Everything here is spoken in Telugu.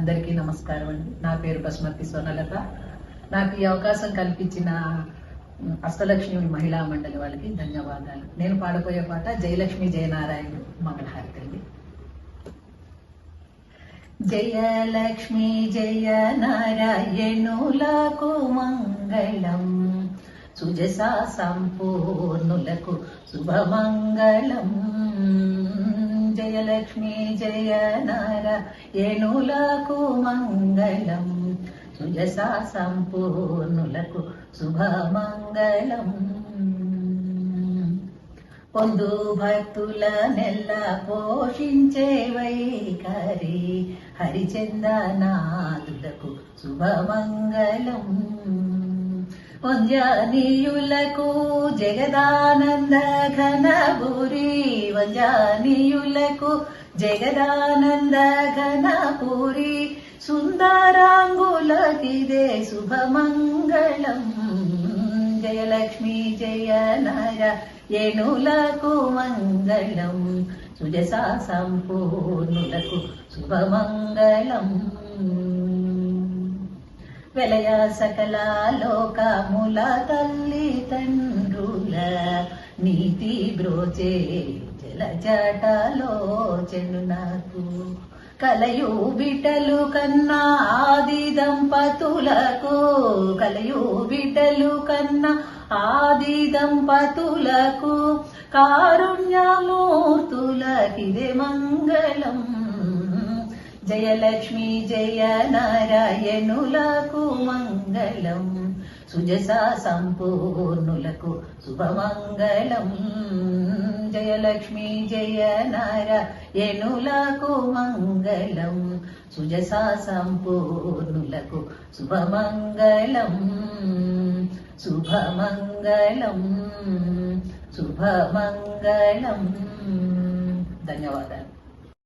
అందరికీ నమస్కారం అండి. నా పేరు బస్మతి సోనలత. నాకు ఈ అవకాశం కల్పించిన అష్టలక్ష్మి మహిళా మండలి వాళ్ళకి ధన్యవాదాలు. నేను పాడబోయే పాట జయలక్ష్మి జయనారాయణ మంగళహారతి అండి. జయలక్ష్మి జయ నారాయణులకు మంగళం, సుజసా సంపూర్ణులకు శుభమంగళం. జయలక్ష్మి జయ నారాయణులకు మంగళం, సుజసా సంపూర్ణులకు శుభమంగళం. పొందు భక్తుల నెల్ల పోషించే వైఖరి హరిచందనాదులకు శుభమంగళం. వంజనీయులకు జగదానంద ఘనపురి, వంజనీయులకు జగదానంద ఘనపురి, సుందరాంగులకిదే శుభమంగళం. జయలక్ష్మి జయ నారాయణులకు మంగళం, సుజసా సంపూర్ణులకు శుభమంగళం. వెలయ సకల లోకముల తల్లి తండ్రుల నీతి బ్రోచే జలజటలోచెను నాకు, కలయు బిడ్డలు కన్నా ఆది దంపతులకు, కలయు బిడ్డలు కన్నా ఆది దంపతులకు, కారుణ్యమూర్తులకిదే మంగళం. జయలక్ష్మి జయ నారాయణులకు మంగళం, సుజసా సంపూర్ణులకు శుభమంగళం. జయలక్ష్మి జయ నారాయణులకు మంగళం, సుజసా సంపూర్ణులకు శుభమంగళం. శుభమంగళం శుభమంగళం. ధన్యవాదాలు.